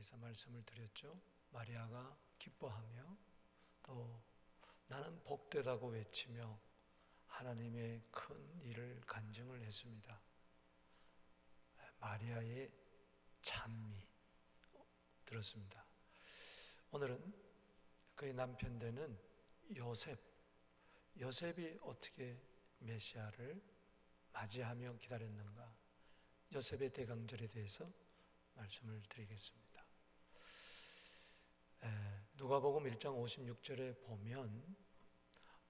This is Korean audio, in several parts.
대해서 말씀을 드렸죠. 마리아가 기뻐하며 또 나는 복되다고 외치며 하나님의 큰 일을 간증을 했습니다. 마리아의 찬미 들었습니다. 오늘은 그의 남편 되는 요셉이 어떻게 메시아를 맞이하며 기다렸는가, 요셉의 대강절에 대해서 말씀을 드리겠습니다. 누가복음 1장 56절에 보면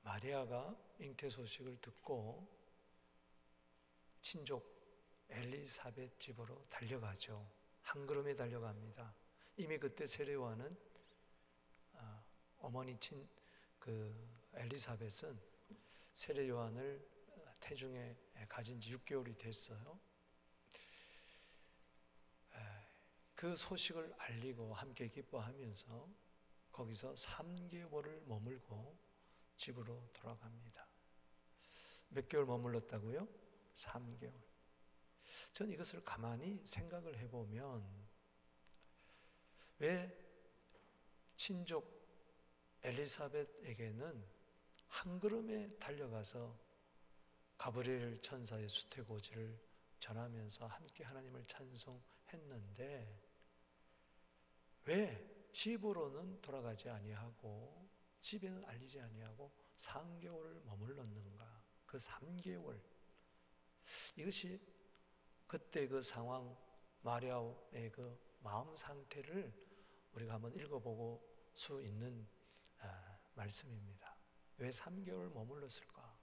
마리아가 잉태 소식을 듣고 친족 엘리사벳 집으로 달려가죠. 한 걸음에 달려갑니다. 이미 그때 세례요한은 어머니 엘리사벳은 세례요한을 태중에 가진 지 6개월이 됐어요. 그 소식을 알리고 함께 기뻐하면서 거기서 3개월을 머물고 집으로 돌아갑니다. 몇 개월 머물렀다고요? 3개월. 전 이것을 가만히 생각을 해보면 왜 친족 엘리사벳에게는 한 걸음에 달려가서 가브리엘 천사의 수태고지를 전하면서 함께 하나님을 찬송했는데 왜 집으로는 돌아가지 아니하고 집에는 알리지 아니하고 3개월을 머물렀는가? 그 3개월, 이것이 그때 그 상황, 마리아의 그 마음 상태를 우리가 한번 읽어보고 수 있는 말씀입니다. 왜 3개월 머물렀을까?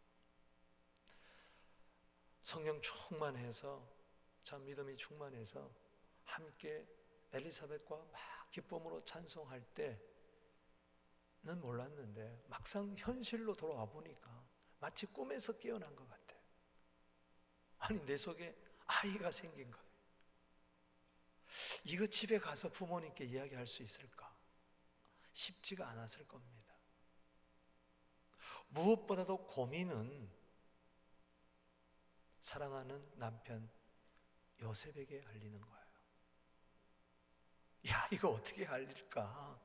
성령 충만해서, 참 믿음이 충만해서 함께 엘리사벳과 막 기쁨으로 찬송할 때는 몰랐는데 막상 현실로 돌아와 보니까 마치 꿈에서 깨어난 것 같아. 아니, 내 속에 아이가 생긴 거예요. 이거 집에 가서 부모님께 이야기할 수 있을까? 쉽지가 않았을 겁니다. 무엇보다도 고민은 사랑하는 남편 요셉에게 알리는 거예요. 야, 이거 어떻게 알릴까?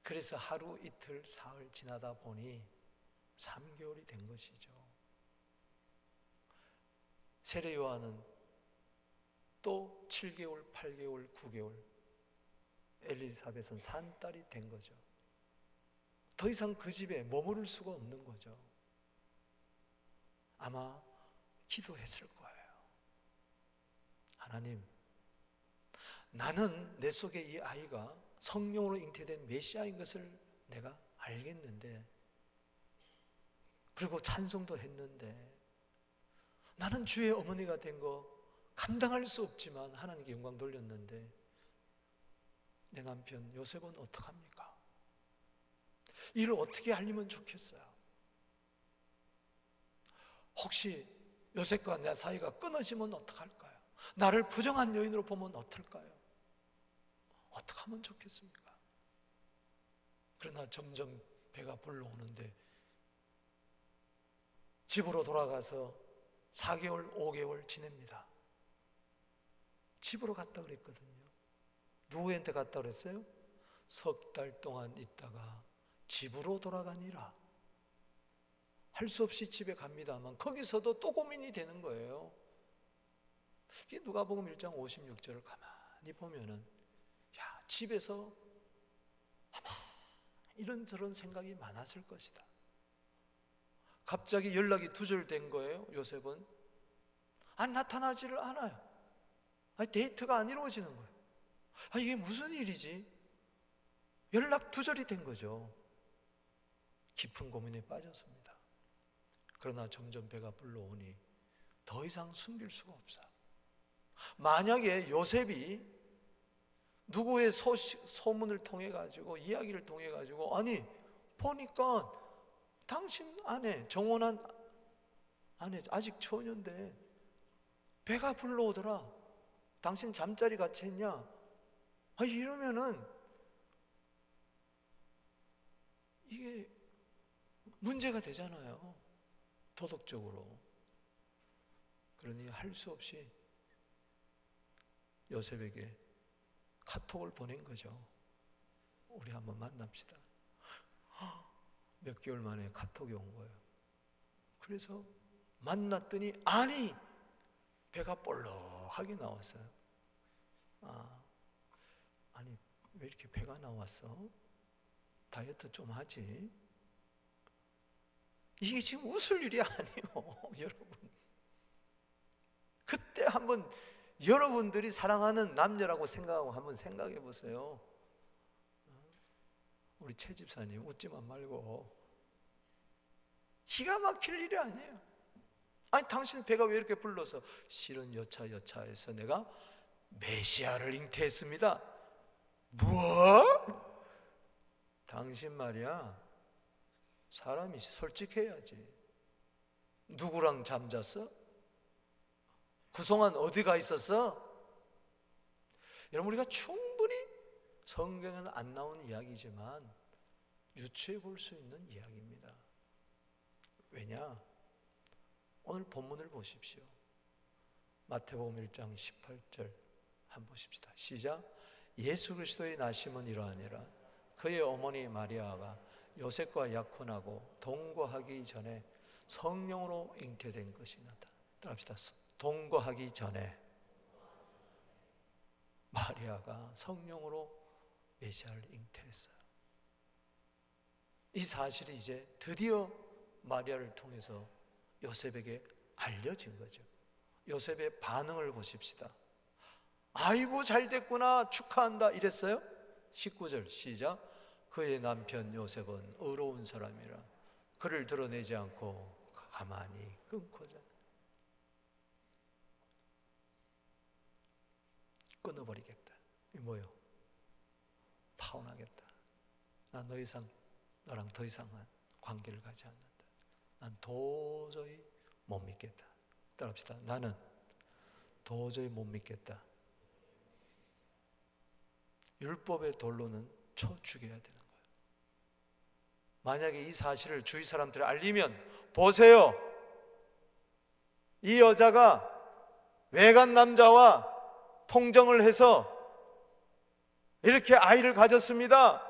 그래서 하루 이틀 사흘 지나다 보니 3개월이 된 것이죠. 세례 요한은 또 7개월, 8개월, 9개월, 엘리사벳은 산딸이 된 거죠. 더 이상 그 집에 머무를 수가 없는 거죠. 아마 기도했을 거예요. 하나님, 나는 내 속에 이 아이가 성령으로 잉태된 메시아인 것을 내가 알겠는데, 그리고 찬송도 했는데, 나는 주의 어머니가 된 거 감당할 수 없지만 하나님께 영광 돌렸는데 내 남편 요셉은 어떡합니까? 이를 어떻게 알리면 좋겠어요? 혹시 요셉과 내 사이가 끊어지면 어떡할까요? 나를 부정한 여인으로 보면 어떨까요? 어떻게 하면 좋겠습니까? 그러나 점점 배가 불러오는데 집으로 돌아가서 4개월, 5개월 지냅니다. 집으로 갔다 그랬거든요. 누구한테 갔다 그랬어요? 3달 동안 있다가 집으로 돌아가니라. 할 수 없이 집에 갑니다만 거기서도 또 고민이 되는 거예요. 누가복음 1장 56절을 가만히 보면은, 야, 집에서 아마 이런저런 생각이 많았을 것이다. 갑자기 연락이 두절된 거예요. 요셉은 나타나지를 않아요. 데이트가 안 이루어지는 거예요. 이게 무슨 일이지? 연락 두절이 된 거죠. 깊은 고민에 빠졌습니다. 그러나 점점 배가 불러오니 더 이상 숨길 수가 없어요. 만약에 요셉이 누구의 소문을 통해 가지고, 이야기를 통해 가지고, 아니 보니까 당신 아내, 정혼한 아내, 아직 처녀인데 배가 불러오더라, 당신 잠자리 같이 했냐? 이러면은 이게 문제가 되잖아요, 도덕적으로. 그러니 할 수 없이 요셉에게 카톡을 보낸 거죠. 우리 한번 만납시다. 몇 개월 만에 카톡이 온 거예요. 그래서 만났더니 아니 배가 볼록하게 나왔어요. 아니 왜 이렇게 배가 나왔어? 다이어트 좀 하지? 이게 지금 웃을 일이 아니에요. 여러분, 그때 한번 여러분들이 사랑하는 남녀라고 생각하고 한번 생각해 보세요. 우리 최 집사님 웃지만 말고, 기가 막힐 일이 아니에요. 아니 당신 배가 왜 이렇게 불러서? 실은 여차여차해서 내가 메시아를 잉태했습니다. 뭐? 당신 말이야, 사람이 솔직해야지. 누구랑 잠잤어? 그동안 어디 가 있었어? 여러분, 우리가 충분히 성경에는 안 나오는 이야기지만 유추해 볼 수 있는 이야기입니다. 왜냐? 오늘 본문을 보십시오. 마태복음 1장 18절 한번 보십시다. 시작. 예수 그리스도의 나심은 이러하니라. 그의 어머니 마리아가 요셉과 약혼하고 동거하기 전에 성령으로 잉태된 것이 나타나. 따라합시다. 동거하기 전에 마리아가 성령으로 메시아를 잉태했어요. 이 사실이 이제 드디어 마리아를 통해서 요셉에게 알려진 거죠. 요셉의 반응을 보십시다. 아이고 잘 됐구나, 축하한다 이랬어요? 19절 시작. 그의 남편 요셉은 의로운 사람이라 그를 드러내지 않고 가만히 끊고자. 끊어버리겠다. 이 뭐요? 파혼하겠다. 난 더 이상 너랑 더 이상한 관계를 가지 않는다. 난 도저히 못 믿겠다. 따라합시다. 나는 도저히 못 믿겠다. 율법의 돌로는 쳐 죽여야 되는 거예요. 만약에 이 사실을 주위 사람들이 알리면, 보세요, 이 여자가 외간 남자와 통정을 해서 이렇게 아이를 가졌습니다,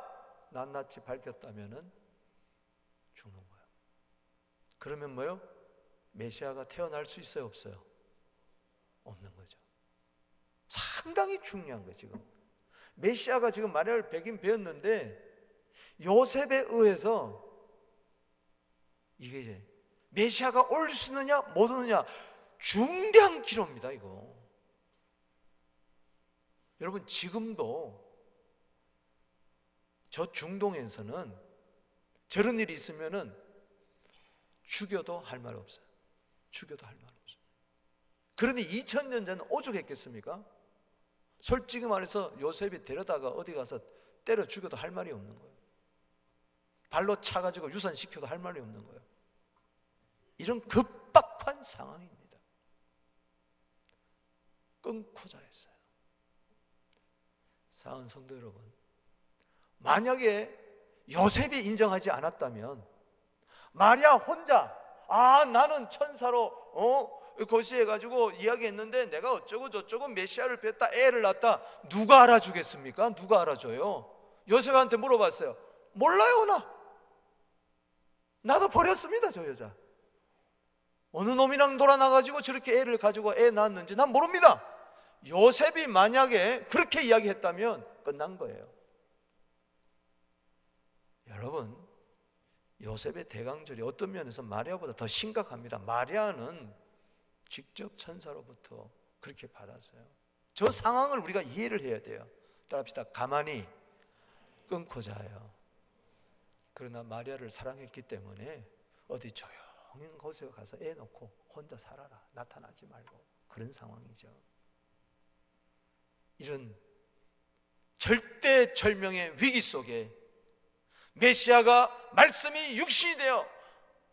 낱낱이 밝혔다면은 죽는 거예요. 그러면 뭐요? 메시아가 태어날 수 있어요, 없어요? 없는 거죠. 상당히 중요한 거예요. 지금 메시아가 지금 마리아를 베긴 베었는데 요셉에 의해서 이게 이제 메시아가 올 수 있느냐 못 오느냐 중대한 기로입니다. 이거 여러분, 지금도 저 중동에서는 저런 일이 있으면은 죽여도 할 말 없어요. 죽여도 할 말 없어요. 그러니 2000년 전 오죽했겠습니까? 솔직히 말해서 요셉이 데려다가 어디 가서 때려 죽여도 할 말이 없는 거예요. 발로 차가지고 유산시켜도 할 말이 없는 거예요. 이런 급박한 상황입니다. 끊고자 했어요. 사랑하는 성도 여러분, 만약에 요셉이 인정하지 않았다면 마리아 혼자 나는 천사로 고시해가지고 이야기했는데 내가 어쩌고 저쩌고 메시아를 뵀다, 애를 낳았다, 누가 알아주겠습니까? 누가 알아줘요? 요셉한테 물어봤어요. 몰라요. 나도 버렸습니다. 저 여자 어느 놈이랑 놀아나가지고 저렇게 애를 가지고 애 낳았는지 난 모릅니다. 요셉이 만약에 그렇게 이야기했다면 끝난 거예요. 여러분, 요셉의 대강절이 어떤 면에서 마리아보다 더 심각합니다. 마리아는 직접 천사로부터 그렇게 받았어요. 저 상황을 우리가 이해를 해야 돼요. 따라합시다. 가만히 끊고자 해요. 그러나 마리아를 사랑했기 때문에 어디 조용한 곳에 가서 애 놓고 혼자 살아라, 나타나지 말고, 그런 상황이죠. 이런 절대절명의 위기 속에 메시아가 말씀이 육신이 되어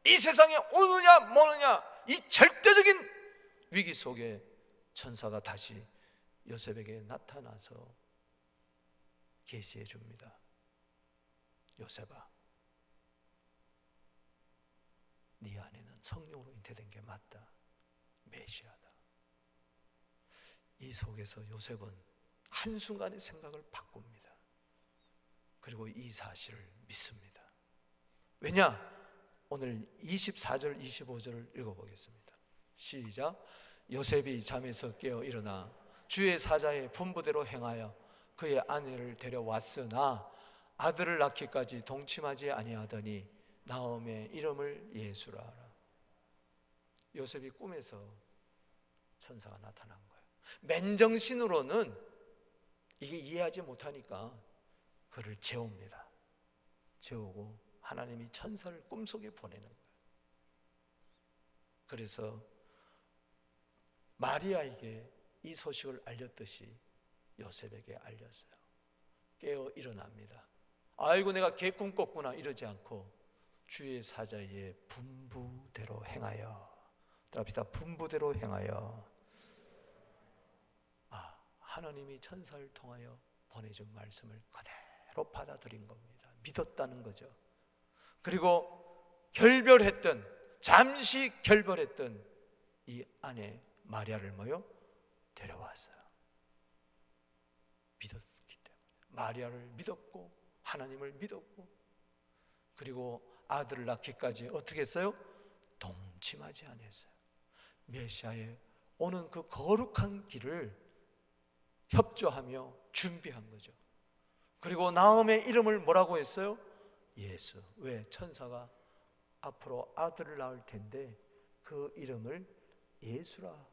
이 세상에 오느냐 뭐느냐, 이 절대적인 위기 속에 천사가 다시 요셉에게 나타나서 계시해 줍니다. 요셉아, 네 안에는 성령으로 잉태된 게 맞다. 메시아다. 이 속에서 요셉은 한순간의 생각을 바꿉니다. 그리고 이 사실을 믿습니다. 왜냐? 오늘 24절 25절을 읽어보겠습니다. 시작. 요셉이 잠에서 깨어 일어나 주의 사자의 분부대로 행하여 그의 아내를 데려왔으나 아들을 낳기까지 동침하지 아니하더니 나옴의 이름을 예수라 하라. 요셉이 꿈에서 천사가 나타난 거예요. 맨정신으로는 이게 이해하지 못하니까 그를 재웁니다. 재우고 하나님이 천사를 꿈속에 보내는 거예요. 그래서 마리아에게 이 소식을 알렸듯이 요셉에게 알렸어요. 깨어 일어납니다. 아이고 내가 개꿈 꿨구나 이러지 않고 주의 사자의 분부대로 행하여, 따라합시다. 분부대로 행하여. 하나님이 천사를 통하여 보내준 말씀을 그대로 받아들인 겁니다. 믿었다는 거죠. 그리고 잠시 결별했던 이 아내 마리아를 데려왔어요. 믿었기 때문에. 마리아를 믿었고 하나님을 믿었고, 그리고 아들을 낳기까지 어떻게 했어요? 동침하지 않았어요. 메시아의 오는 그 거룩한 길을 협조하며 준비한 거죠. 그리고 나음의 이름을 뭐라고 했어요? 예수. 왜? 천사가 앞으로 아들을 낳을 텐데 그 이름을 예수라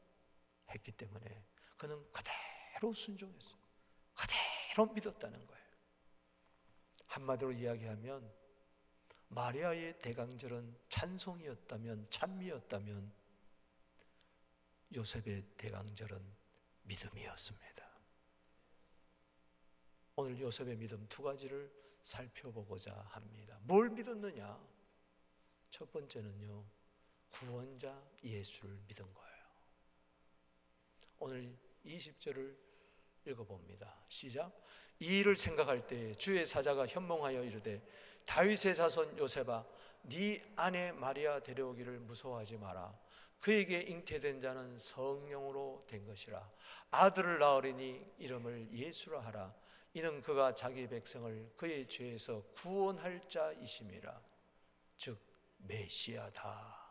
했기 때문에 그는 그대로 순종했어요. 그대로 믿었다는 거예요. 한마디로 이야기하면 마리아의 대강절은 찬송이었다면, 찬미였다면 요셉의 대강절은 믿음이었습니다. 오늘 요셉의 믿음 두 가지를 살펴보고자 합니다. 뭘 믿었느냐? 첫 번째는요, 구원자 예수를 믿은 거예요. 오늘 20절을 읽어봅니다. 시작. 이 일을 생각할 때 주의 사자가 현몽하여 이르되 다윗의 자손 요셉아, 네 아내 마리아 데려오기를 무서워하지 마라. 그에게 잉태된 자는 성령으로 된 것이라. 아들을 낳으리니 이름을 예수라 하라. 이는 그가 자기 백성을 그의 죄에서 구원할 자이심이라. 즉 메시아다.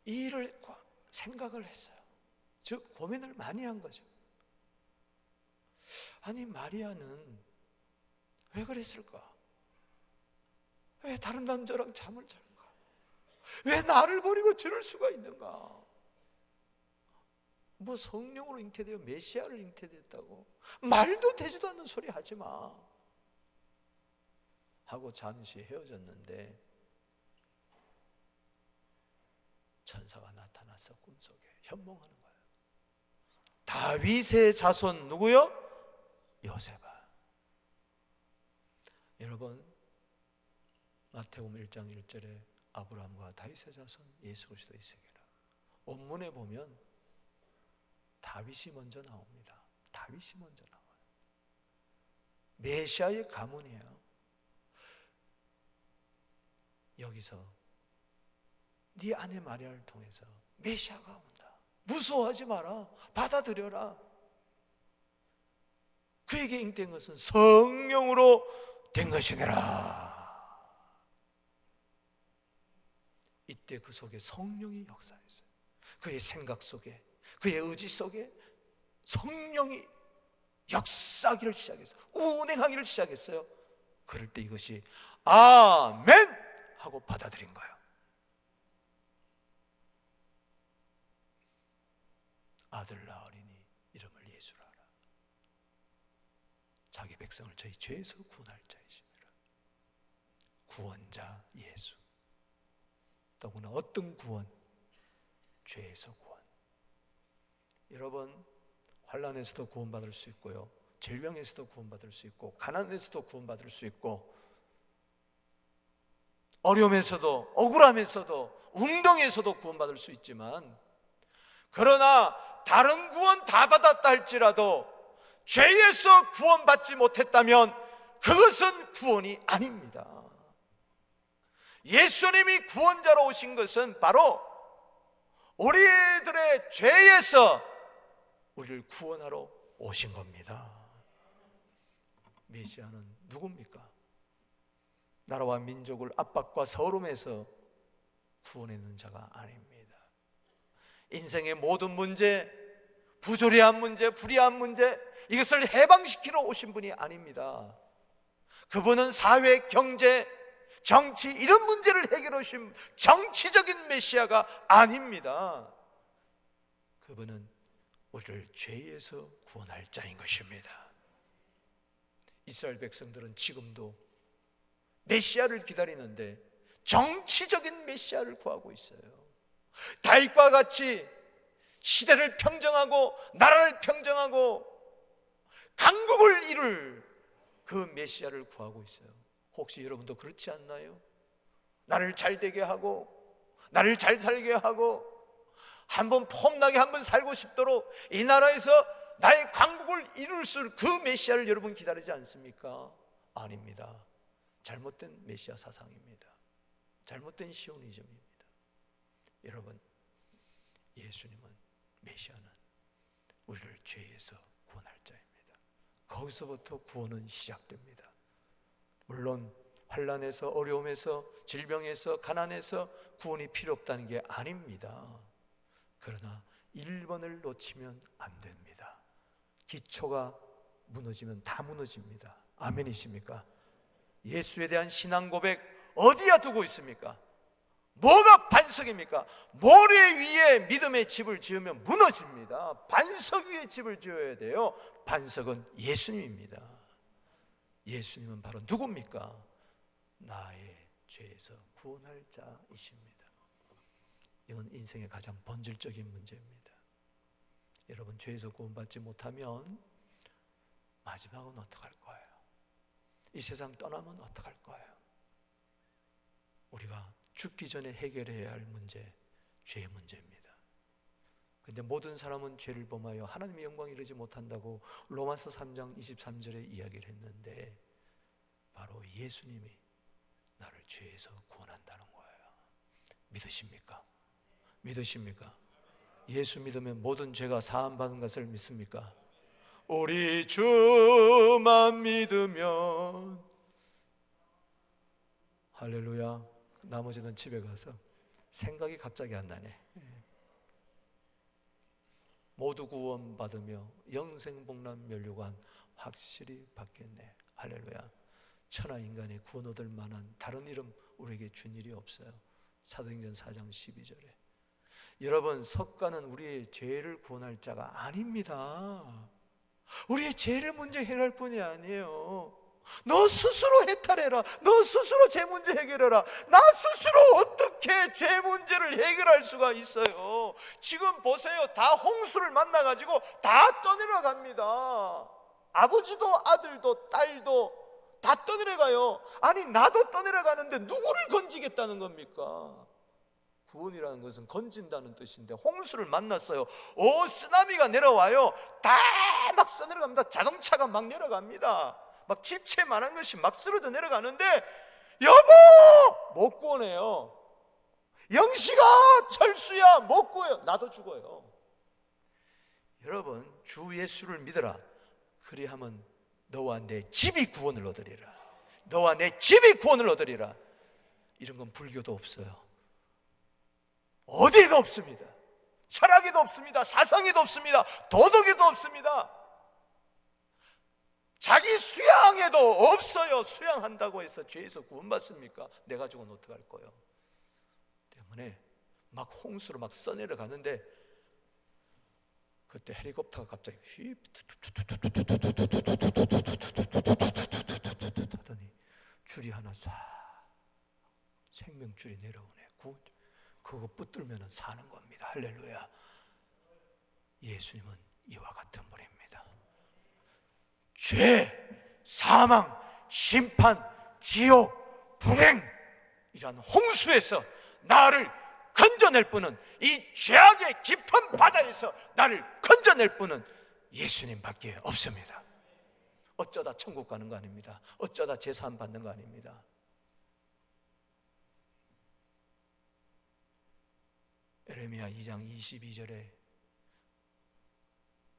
이 일을 생각을 했어요. 즉 고민을 많이 한 거죠. 아니 마리아는 왜 그랬을까? 왜 다른 남자랑 잠을 잘까? 왜 나를 버리고 저럴 수가 있는가? 뭐 성령으로 잉태되어 메시아를 잉태됐다고 말도 되지도 않는 소리 하지 마 하고 잠시 헤어졌는데 천사가 나타나서 꿈속에 현몽하는 거예요. 다윗의 자손 누구요? 요셉아. 여러분 마태복음 1장 1절에 아브라함과 다윗의 자손 예수 그리스도 이세계라. 원문에 보면 다윗이 먼저 나옵니다. 다윗이 먼저 나와요. 메시아의 가문이에요. 여기서 네 아내 마리아를 통해서 메시아가 온다. 무서워하지 마라. 받아들여라. 그에게 잉태된 것은 성령으로 된 것이니라. 이때 그 속에 성령이 역사했어요. 그의 생각 속에, 그의 의지 속에 성령이 역사하기를 시작했어요. 운행하기를 시작했어요. 그럴 때 이것이 아멘 하고 받아들인 거예요. 아들 낳으리니 이름을 예수라 하라. 자기 백성을 저희 죄에서 구원할 자이심이라. 구원자 예수. 더구나 어떤 구원? 죄에서 구원. 여러분 환난에서도 구원받을 수 있고요, 질병에서도 구원받을 수 있고, 가난에서도 구원받을 수 있고, 어려움에서도, 억울함에서도, 운동에서도 구원받을 수 있지만, 그러나 다른 구원 다 받았다 할지라도 죄에서 구원받지 못했다면 그것은 구원이 아닙니다. 예수님이 구원자로 오신 것은 바로 우리들의 죄에서 우리를 구원하러 오신 겁니다. 메시아는 누굽니까? 나라와 민족을 압박과 서름에서 구원해내는 자가 아닙니다. 인생의 모든 문제, 부조리한 문제, 불의한 문제, 이것을 해방시키러 오신 분이 아닙니다. 그분은 사회, 경제, 정치 이런 문제를 해결하신 정치적인 메시아가 아닙니다. 그분은 우리를 죄에서 구원할 자인 것입니다. 이스라엘 백성들은 지금도 메시아를 기다리는데 정치적인 메시아를 구하고 있어요. 다윗과 같이 시대를 평정하고 나라를 평정하고 강국을 이룰 그 메시아를 구하고 있어요. 혹시 여러분도 그렇지 않나요? 나를 잘되게 하고 나를 잘 살게 하고 한번 폼나게 한번 살고 싶도록 이 나라에서 나의 강국을 이룰 수 있는 그 메시아를 여러분 기다리지 않습니까? 아닙니다. 잘못된 메시아 사상입니다. 잘못된 시오니즘입니다. 여러분, 예수님은, 메시아는 우리를 죄에서 구원할 자입니다. 거기서부터 구원은 시작됩니다. 물론 환난에서, 어려움에서, 질병에서, 가난에서 구원이 필요 없다는 게 아닙니다. 그러나 1번을 놓치면 안 됩니다. 기초가 무너지면 다 무너집니다. 아멘이십니까? 예수에 대한 신앙 고백 어디에 두고 있습니까? 뭐가 반석입니까? 모래 위에 믿음의 집을 지으면 무너집니다. 반석 위에 집을 지어야 돼요. 반석은 예수님입니다. 예수님은 바로 누굽니까? 나의 죄에서 구원할 자이십니다. 이건 인생의 가장 본질적인 문제입니다. 여러분, 죄에서 구원받지 못하면 마지막은 어떡할 거예요? 이 세상 떠나면 어떡할 거예요? 우리가 죽기 전에 해결해야 할 문제, 죄의 문제입니다. 그런데 모든 사람은 죄를 범하여 하나님의 영광을 이루지 못한다고 로마서 3장 23절에 이야기를 했는데, 바로 예수님이 나를 죄에서 구원한다는 거예요. 믿으십니까? 믿으십니까? 예수 믿으면 모든 죄가 사함받은 것을 믿습니까? 우리 주만 믿으면, 할렐루야. 나머지는 집에 가서 생각이 갑자기 안 나네. 모두 구원받으며 영생복락 면류관 확실히 받겠네. 할렐루야. 천하 인간이 구원 얻을 만한 다른 이름 우리에게 준 일이 없어요. 사도행전 4장 12절에. 여러분, 석가는 우리의 죄를 구원할 자가 아닙니다. 우리의 죄를 먼저 해결할 뿐이 아니에요. 너 스스로 해탈해라. 너 스스로 죄 문제 해결해라. 나 스스로 어떻게 죄 문제를 해결할 수가 있어요? 지금 보세요. 다 홍수를 만나가지고 다 떠내려갑니다. 아버지도 아들도 딸도 다 떠내려가요. 아니, 나도 떠내려가는데 누구를 건지겠다는 겁니까? 구원이라는 것은 건진다는 뜻인데, 홍수를 만났어요. 쓰나미가 내려와요. 다 막 써내려갑니다. 자동차가 막 내려갑니다. 막 집채만한 것이 막 쓰러져 내려가는데, 여보! 못 구원해요. 영식아! 철수야! 못 구해요. 나도 죽어요. 여러분, 주 예수를 믿어라. 그리하면 너와 내 집이 구원을 얻으리라. 너와 내 집이 구원을 얻으리라. 이런 건 불교도 없어요. 어디에도 없습니다. 철학에도 없습니다. 사상에도 없습니다. 도덕에도 없습니다. 자기 수양에도 없어요. 수양한다고 해서 죄에서 구원받습니까? 내 가족은 어떡할 거예요? 때문에 막 홍수로 막 써내려가는데, 그때 헬리콥터가 갑자기 휘 하더니 줄이 하나 쏴, 생명줄이 내려오네. 그거 붙들면 사는 겁니다. 할렐루야. 예수님은 이와 같은 분입니다. 죄, 사망, 심판, 지옥, 불행이란 홍수에서 나를 건져낼 분은, 이 죄악의 깊은 바다에서 나를 건져낼 분은 예수님밖에 없습니다. 어쩌다 천국 가는 거 아닙니다. 어쩌다 제사함 받는 거 아닙니다. LA 예레미야 2장 22절에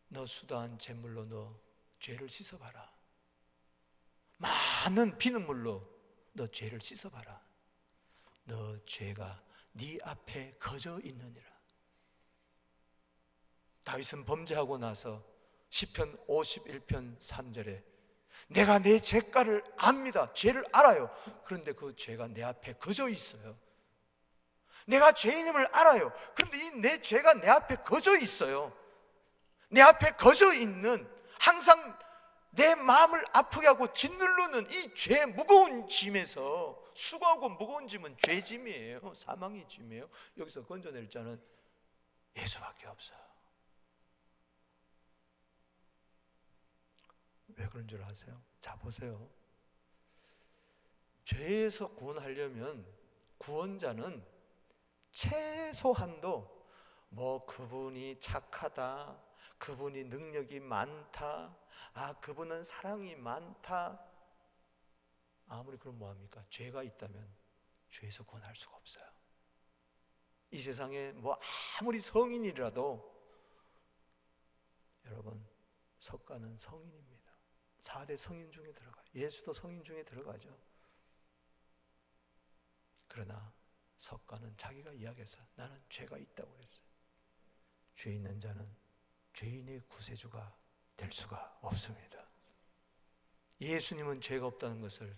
너 수다한 잿물로 너 죄를 씻어봐라. 많은 피눈물로 너 죄를 씻어봐라. 너 죄가 네 앞에 거저 있느니라. 다윗은 범죄하고 나서 시편 51편 3절에 내가 내 죄가를 압니다. 죄를 알아요. 그런데 그 죄가 내 앞에 거저 있어요. 내가 죄인임을 알아요. 그런데 이 내 죄가 내 앞에 거저 있어요. 내 앞에 거저 있는, 항상 내 마음을 아프게 하고 짓누르는 이 죄 무거운 짐에서, 수고하고 무거운 짐은 죄 짐이에요. 사망의 짐이에요. 여기서 건져낼 자는 예수밖에 없어요. 왜 그런 줄 아세요? 자, 보세요. 죄에서 구원하려면 구원자는 최소한도 그분이 착하다, 그분이 능력이 많다, 그분은 사랑이 많다, 아무리 그럼 뭐합니까? 죄가 있다면 죄에서 구원할 수가 없어요. 이 세상에 아무리 성인이라도, 여러분, 석가는 성인입니다. 4대 성인 중에 들어가요. 예수도 성인 중에 들어가죠. 그러나 석가는 자기가 이야기해서 나는 죄가 있다고 그랬어요. 죄 있는 자는 죄인의 구세주가 될 수가 없습니다. 예수님은 죄가 없다는 것을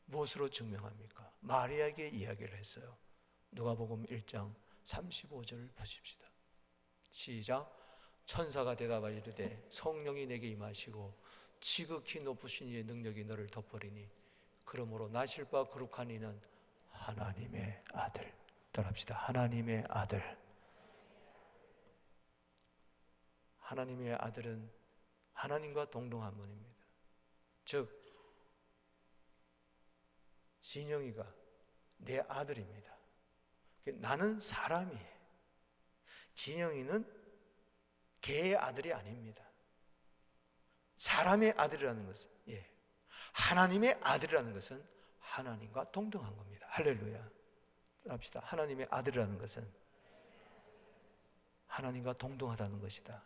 무엇으로 증명합니까? 마리아에게 이야기를 했어요. 누가복음 1장 35절 보십시다. 시작. 천사가 대답하여 이르되 성령이 내게 임하시고 지극히 높으신 이의 능력이 너를 덮으리니 그러므로 나실 바 거룩한 이는 하나님의 아들. 따라합시다. 하나님의 아들. 하나님의 아들은 하나님과 동등한 분입니다. 즉 진영이가 내 아들입니다. 나는 사람이에요. 진영이는 개의 아들이 아닙니다. 사람의 아들이라는 것은, 하나님의 아들이라는 것은 하나님과 동등한 겁니다. 할렐루야. 합시다. 하나님의 아들이라는 것은 하나님과 동등하다는 것이다.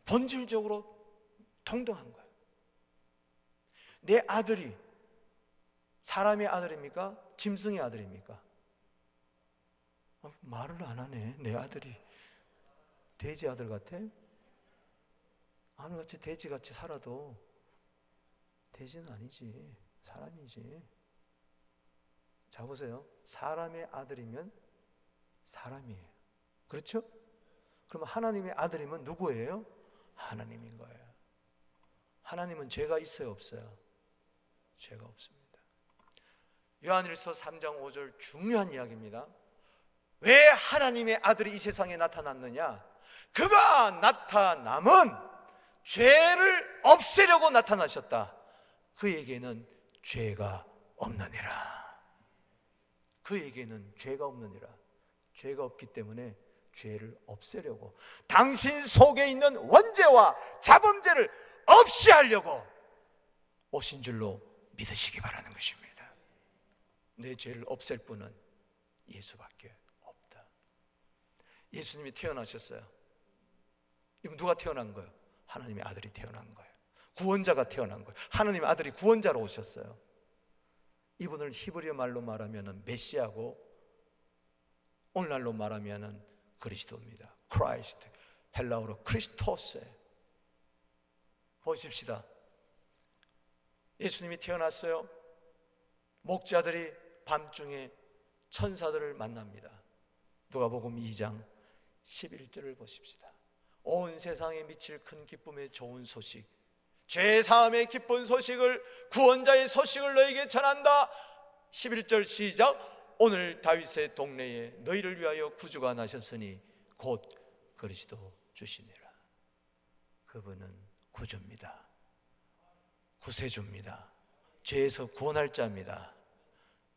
본질적으로 동등한 거예요. 내 아들이 사람의 아들입니까? 짐승의 아들입니까? 말을 안 하네. 내 아들이 돼지 아들 같아? 하늘같이 돼지같이 살아도 돼지는 아니지. 사람이지. 자, 보세요. 사람의 아들이면 사람이에요. 그렇죠? 그러면 하나님의 아들이면 누구예요? 하나님인 거예요. 하나님은 죄가 있어요, 없어요? 죄가 없습니다. 요한일서 3장 5절 중요한 이야기입니다. 왜 하나님의 아들이 이 세상에 나타났느냐? 그가 나타남은 죄를 없애려고 나타나셨다. 그에게는 죄가 없느니라. 그에게는 죄가 없느니라. 죄가 없기 때문에 죄를 없애려고, 당신 속에 있는 원죄와 자범죄를 없이 하려고 오신 줄로 믿으시기 바라는 것입니다. 내 죄를 없앨 분은 예수밖에 없다. 예수님이 태어나셨어요. 이건 누가 태어난 거예요? 하나님의 아들이 태어난 거예요. 구원자가 태어난 거예요. 하나님의 아들이 구원자로 오셨어요. 이분을 히브리어 말로 말하면 메시아고, 오늘날로 말하면 그리스도입니다. 크라이스트, 헬라어로 크리스토스. 보십시다. 예수님이 태어났어요. 목자들이 밤중에 천사들을 만납니다. 누가복음 2장 11절을 보십시다. 온 세상에 미칠 큰 기쁨의 좋은 소식, 죄사함의 기쁜 소식을, 구원자의 소식을 너에게 전한다. 11절 시작. 오늘 다윗의 동네에 너희를 위하여 구주가 나셨으니 곧 그리스도 주시니라. 그분은 구주입니다. 구세주입니다. 죄에서 구원할 자입니다.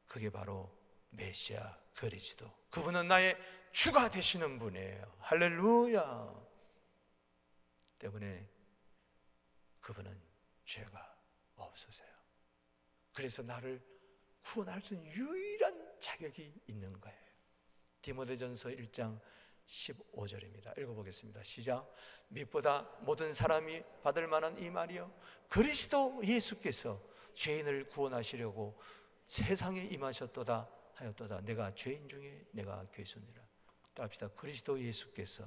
그게 바로 메시아 그리스도. 그분은 나의 주가 되시는 분이에요. 할렐루야. 때문에 그분은 죄가 없으세요. 그래서 나를 구원할 수 있는 유일한 자격이 있는 거예요. 디모데전서 1장 15절입니다. 읽어보겠습니다. 시작. 밋보다 모든 사람이 받을 만한 이 말이요 그리스도 예수께서 죄인을 구원하시려고 세상에 임하셨도다 하였도다. 내가 죄인 중에 내가 괴수니라. 따라합시다. 그리스도 예수께서,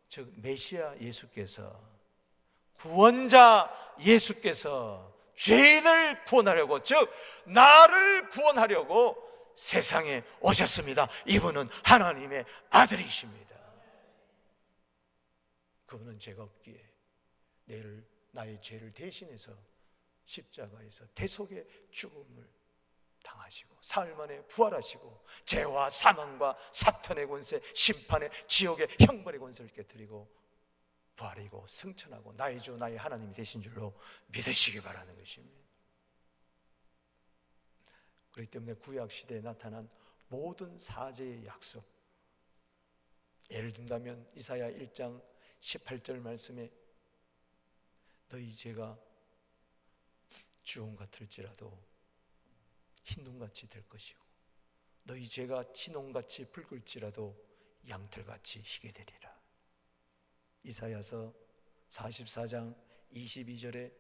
즉 메시아 예수께서, 구원자 예수께서 죄인을 구원하려고, 즉 나를 구원하려고 세상에 오셨습니다. 이분은 하나님의 아들이십니다. 그분은 죄가 없기에 나의 죄를 대신해서 십자가에서 대속의 죽음을 당하시고 사흘 만에 부활하시고 죄와 사망과 사탄의 권세, 심판의 지옥의 형벌의 권세를 깨뜨리고 부활이고 승천하고 나의 주 나의 하나님이 되신 줄로 믿으시기 바라는 것입니다. 그렇기 때문에 구약시대에 나타난 모든 사제의 약속, 예를 든다면 이사야 1장 18절 말씀에 너희 죄가 주홍 같을지라도 흰눈같이 될 것이고 너희 죄가 진홍같이 붉을지라도 양털같이 희게 되리라. 이사야서 44장 22절에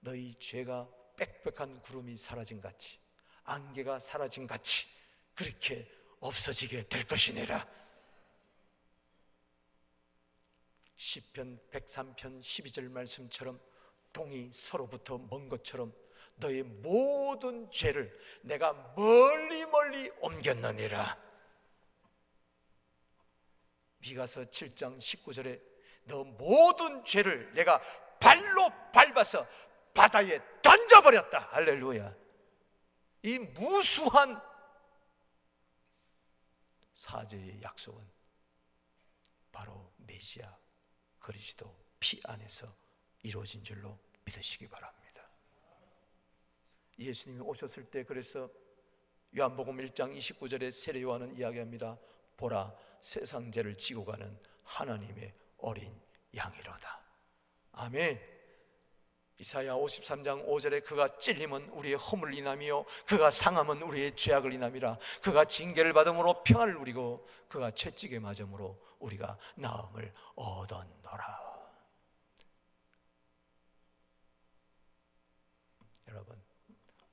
너희 죄가 빽빽한 구름이 사라진 같이 안개가 사라진 같이 그렇게 없어지게 될 것이니라. 시편 103편 12절 말씀처럼 동이 서로부터 먼 것처럼 너의 모든 죄를 내가 멀리 멀리 옮겼느니라. 미가서 7장 19절에 너 모든 죄를 내가 발로 밟아서 바다에 던져버렸다. 할렐루야. 이 무수한 사제의 약속은 바로 메시아 그리스도 피 안에서 이루어진 줄로 믿으시기 바랍니다. 예수님이 오셨을 때 그래서 요한복음 1장 29절에 세례 요한은 이야기합니다. 보라 세상 죄를 지고 가는 하나님의 어린 양이로다. 아멘. 이사야 53장 5절에 그가 찔림은 우리의 허물을 인함이요 그가 상함은 우리의 죄악을 인함이라. 그가 징계를 받음으로 평안을 누리고 그가 채찍에 맞음으로 우리가 나음을 얻었노라. 여러분,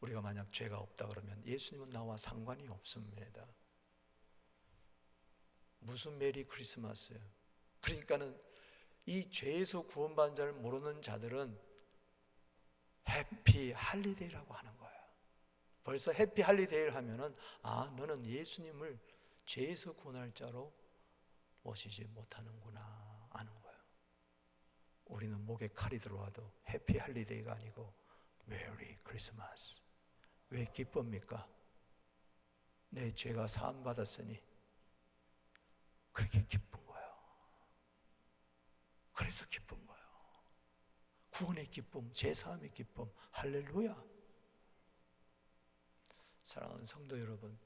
우리가 만약 죄가 없다 그러면 예수님은 나와 상관이 없습니다. 무슨 메리 크리스마스예요. 그러니까는 이 죄에서 구원받은 자를 모르는 자들은 해피 할리데이라고 하는 거야. 벌써 해피 할리데이를 하면은 아 너는 예수님을 죄에서 구원할 자로 모시지 못하는구나 아는 거야. 우리는 목에 칼이 들어와도 해피 할리데이가 아니고 메리 크리스마스. 왜 기쁩니까? 내 죄가 사함 받았으니 그렇게 기쁜 거예요. 그래서 기쁜 거예요. 구원의 기쁨, 죄사함의 기쁨, 할렐루야. 사랑하는 성도 여러분,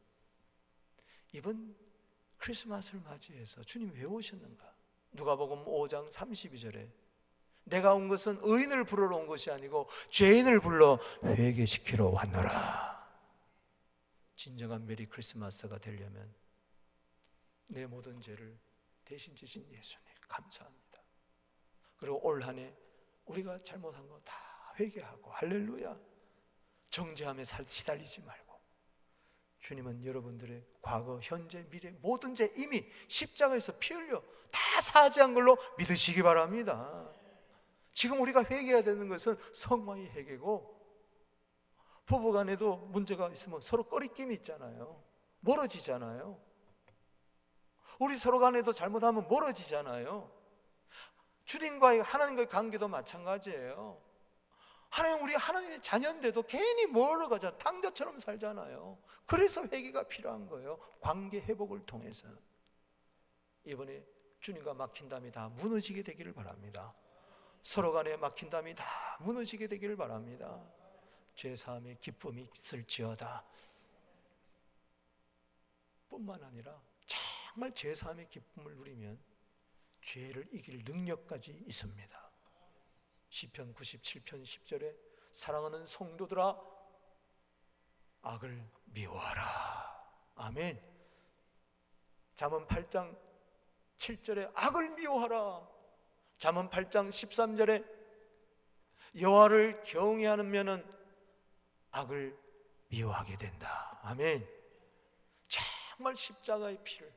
이번 크리스마스를 맞이해서 주님 왜 오셨는가? 누가복음 5장 32절에 내가 온 것은 의인을 부르러 온 것이 아니고 죄인을 불러 회개시키러 왔노라. 진정한 메리 크리스마스가 되려면 내 모든 죄를 대신 지신 예수님 감사합니다. 그리고 올 한 해 우리가 잘못한 거 다 회개하고 할렐루야. 정죄함에 시달리지 말고 주님은 여러분들의 과거, 현재, 미래 모든 죄 이미 십자가에서 피 흘려 다 사죄한 걸로 믿으시기 바랍니다. 지금 우리가 회개해야 되는 것은 성화의 회개고, 부부간에도 문제가 있으면 서로 꺼리낌이 있잖아요. 멀어지잖아요. 우리 서로 간에도 잘못하면 멀어지잖아요. 주님과의 하나님과의 관계도 마찬가지예요. 우리 하나님의 자녀인데도 괜히 멀어가잖아요. 탕자처럼 살잖아요. 그래서 회개가 필요한 거예요. 관계 회복을 통해서. 이번에 주님과 막힌 담이 다 무너지게 되기를 바랍니다. 서로 간에 막힌 담이 다 무너지게 되기를 바랍니다. 죄사함의 기쁨이 있을지어다. 뿐만 아니라 정말 죄사함의 기쁨을 누리면 죄를 이길 능력까지 있습니다. 시편 97편 10절에 사랑하는 성도들아 악을 미워하라. 아멘. 잠언 8장 7절에 악을 미워하라. 잠언 8장 13절에 여호와를 경외하는 면은 악을 미워하게 된다. 아멘. 정말 십자가의 피를,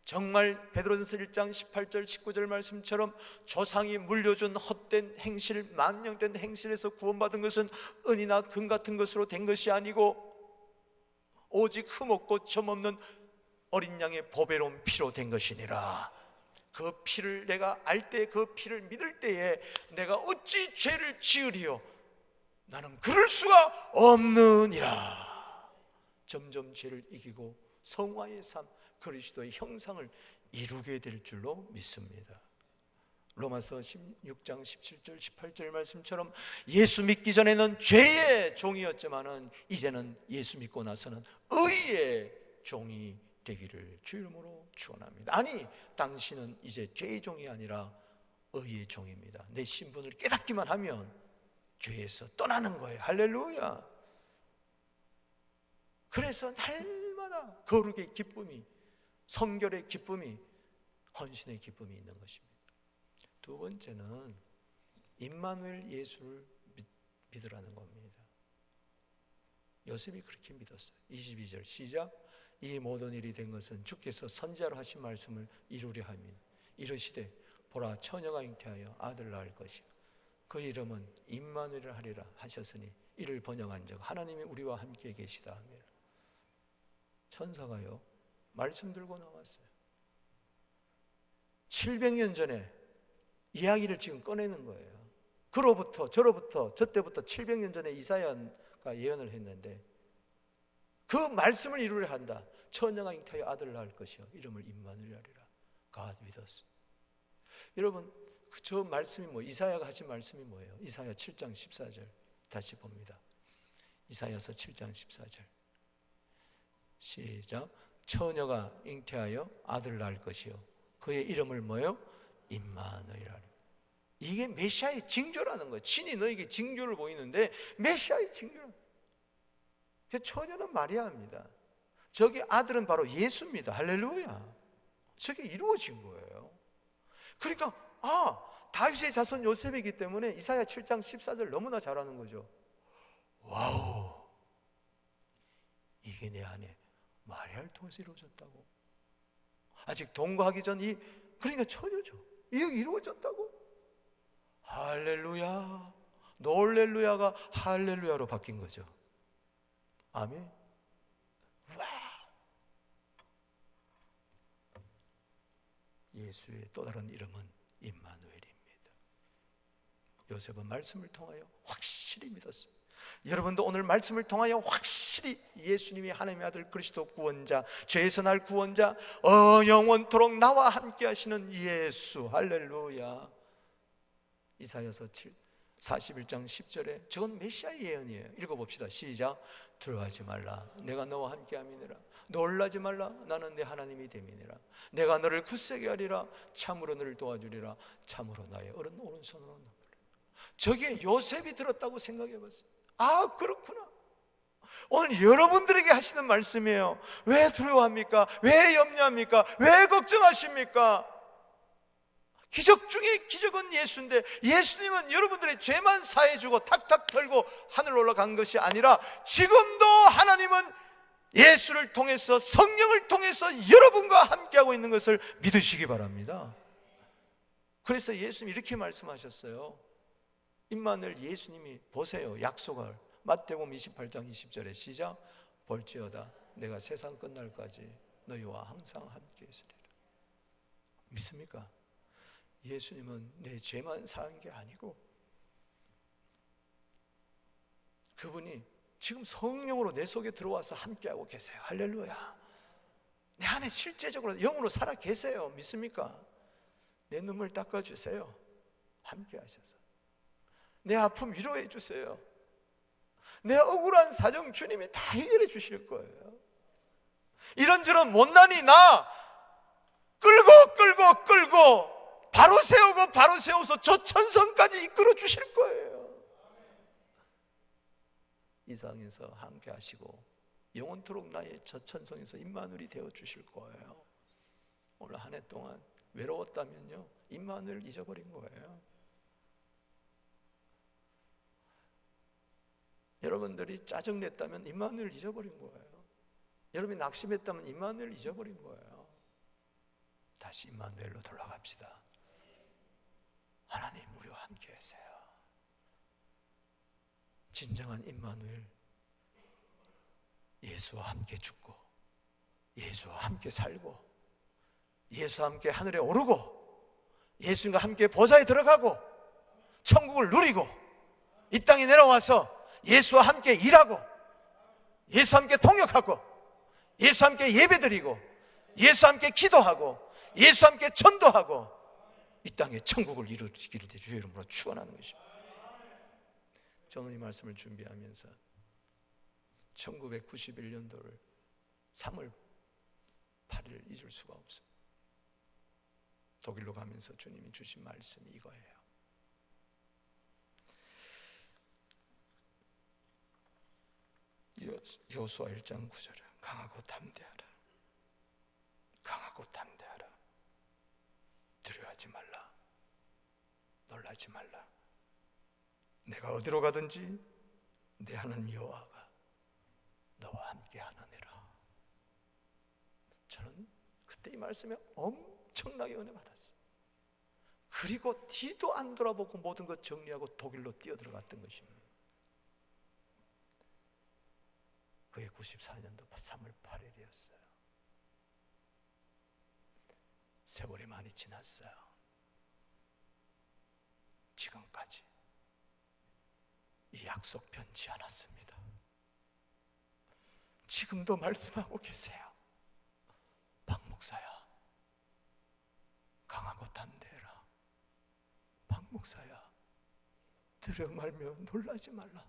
정말 베드로전서 1장 18절 19절 말씀처럼 조상이 물려준 헛된 행실, 만영된 행실에서 구원받은 것은 은이나 금 같은 것으로 된 것이 아니고 오직 흠없고 점없는 어린 양의 보배로운 피로 된 것이니라. 그 피를 내가 알 때, 그 피를 믿을 때에 내가 어찌 죄를 지으리요? 나는 그럴 수가 없느니라. 점점 죄를 이기고 성화의 삶, 그리스도의 형상을 이루게 될 줄로 믿습니다. 로마서 16장 17절 18절 말씀처럼 예수 믿기 전에는 죄의 종이었지만은 이제는 예수 믿고 나서는 의의 종이 되기를 주 이름으로 축원합니다. 아니, 당신은 이제 죄의 종이 아니라 의의 종입니다. 내 신분을 깨닫기만 하면 죄에서 떠나는 거예요. 할렐루야. 그래서 날마다 거룩의 기쁨이, 성결의 기쁨이, 헌신의 기쁨이 있는 것입니다. 두 번째는 임마누엘 예수를 믿으라는 겁니다. 요셉이 그렇게 믿었어요. 22절 시작. 이 모든 일이 된 것은 주께서 선지자로 하신 말씀을 이루려 함이니 이르시되 보라 처녀가 잉태하여 아들을 낳을 것이요 그 이름은 임마누엘을 하리라 하셨으니 이를 번역한 적 하나님이 우리와 함께 계시다 하며 천사가요 말씀 들고 나왔어요. 700년 전에 이야기를 지금 꺼내는 거예요. 그로부터 저로부터 저때부터 700년 전에 이사야가 예언을 했는데 그 말씀을 이루려 한다. 처녀가 잉태하여 아들을 낳을 것이요 이름을 임마누엘 하리라. God with us. 여러분 저 말씀이 뭐 이사야가 하신 말씀이 뭐예요? 이사야 7장 14절 다시 봅니다. 이사야서 7장 14절 시작. 처녀가 잉태하여 아들을 낳을 것이요 그의 이름을 뭐요? 임마누엘 하리라. 이게 메시아의 징조라는 거예요. 친히 너에게 징조를 보이는데 메시아의 징조. 처녀는 마리아입니다. 저기 아들은 바로 예수입니다. 할렐루야. 저게 이루어진 거예요. 그러니까 다윗의 자손 요셉이기 때문에 이사야 7장 14절 너무나 잘하는 거죠. 와우, 이게 내 안에 마리아를 통해서 이루어졌다고. 아직 동거하기 전 그러니까 처녀죠. 이게 이루어졌다고. 할렐루야. 놀렐루야가 할렐루야로 바뀐 거죠. 아멘. 와. 예수의 또 다른 이름은 임마누엘입니다. 요셉은 말씀을 통하여 확실히 믿었어요. 여러분도 오늘 말씀을 통하여 확실히 예수님이 하나님의 아들 그리스도 구원자, 죄에서 날 구원자, 영원토록 나와 함께 하시는 예수. 할렐루야. 이사야서 41장 10절에 저건 메시아의 예언이에요. 읽어봅시다. 시작. 두려워하지 말라. 내가 너와 함께 함이니라. 놀라지 말라. 나는 내 하나님이 됨이니라. 내가 너를 굳세게 하리라. 참으로 너를 도와주리라. 참으로 나의 오른손으로 너를. 저게 요셉이 들었다고 생각해봤어요. 그렇구나. 오늘 여러분들에게 하시는 말씀이에요. 왜 두려워합니까? 왜 염려합니까? 왜 걱정하십니까? 기적 중에 기적은 예수인데 예수님은 여러분들의 죄만 사해주고 탁탁 털고 하늘 올라간 것이 아니라 지금도 하나님은 예수를 통해서 성령을 통해서 여러분과 함께하고 있는 것을 믿으시기 바랍니다. 그래서 예수님이 이렇게 말씀하셨어요. 임마누엘 예수님이 보세요. 약속을 마태복음 28장 20절에 시작. 볼지어다 내가 세상 끝날까지 너희와 항상 함께 있으리라. 믿습니까? 예수님은 내 죄만 사한 게 아니고 그분이 지금 성령으로 내 속에 들어와서 함께하고 계세요. 할렐루야. 내 안에 실제적으로 영으로 살아 계세요. 믿습니까? 내 눈물 닦아주세요. 함께하셔서 내 아픔 위로해 주세요. 내 억울한 사정 주님이 다 해결해 주실 거예요. 이런저런 못난이 나 끌고 바로 세우고 바로 세워서 저 천성까지 이끌어 주실 거예요. 이 세상에서 함께 하시고 영원토록 나의 저 천성에서 임마누엘이 되어 주실 거예요. 오늘 한 해 동안 외로웠다면요, 임마누엘 잊어버린 거예요. 여러분들이 짜증냈다면 임마누엘 잊어버린 거예요. 여러분이 낙심했다면 임마누엘 잊어버린 거예요. 다시 임마누엘로 돌아갑시다. 하나님 우리와 함께 하세요. 진정한 임마누엘, 예수와 함께 죽고 예수와 함께 살고 예수와 함께 하늘에 오르고 예수님과 함께 보좌에 들어가고 천국을 누리고 이 땅에 내려와서 예수와 함께 일하고 예수와 함께 통역하고 예수와 함께 예배드리고 예수와 함께 기도하고 예수와 함께 전도하고 이 땅에 천국을 이루기를 주의 이름으로 축원하는 것입니다. 저는 이 말씀을 준비하면서 1991년도를 3월 8일 잊을 수가 없습니다. 독일로 가면서 주님이 주신 말씀이 이거예요. 여호수아 1장 9절에 강하고 담대하라. 강하고 담대하라. 두려워하지 말라. 놀라지 말라. 내가 어디로 가든지 내 하나님 여호와가 너와 함께 하느니라. 저는 그때 이 말씀에 엄청나게 은혜 받았어요. 그리고 뒤도 안 돌아보고 모든 것 정리하고 독일로 뛰어들어갔던 것입니다. 그게 94년도 3월 8일이었어요. 세월이 많이 지났어요. 지금까지 이 약속 변치 않았습니다. 지금도 말씀하고 계세요. 박 목사야, 강하고 담대해라. 박 목사야, 두려워 말며 놀라지 말라.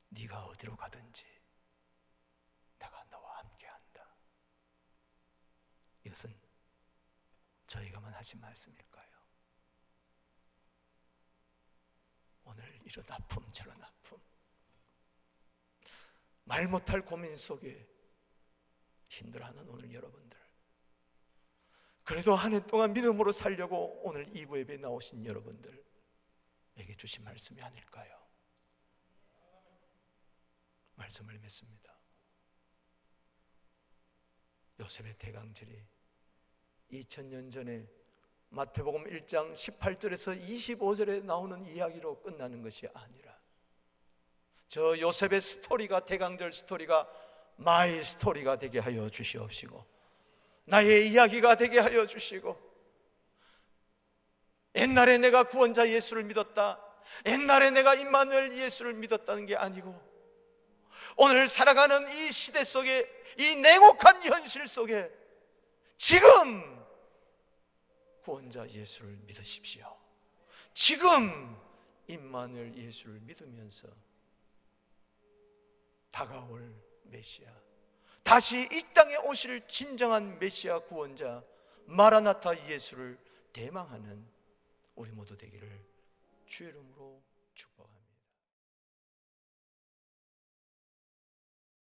네가 어디로 가든지 내가 너와 함께한다. 이것은 저희가만 하신 말씀일까요? 오늘 이런 아픔 저런 아픔, 말 못할 고민 속에 힘들어하는 오늘 여러분들, 그래도 한 해 동안 믿음으로 살려고 오늘 2부 예배에 나오신 여러분들에게 주신 말씀이 아닐까요? 말씀을 맺습니다. 요셉의 대강절이 2000년 전에 마태복음 1장 18절에서 25절에 나오는 이야기로 끝나는 것이 아니라 저 요셉의 스토리가, 대강절 스토리가 마이 스토리가 되게 하여 주시옵시고 나의 이야기가 되게 하여 주시고, 옛날에 내가 구원자 예수를 믿었다, 옛날에 내가 임마누엘 예수를 믿었다는 게 아니고 오늘 살아가는 이 시대 속에, 이 냉혹한 현실 속에 지금 구원자 예수를 믿으십시오. 지금 임마누엘 예수를 믿으면서 다가올 메시아, 다시 이 땅에 오실 진정한 메시아 구원자 마라나타 예수를 대망하는 우리 모두 되기를 주의 이름으로 축복합니다.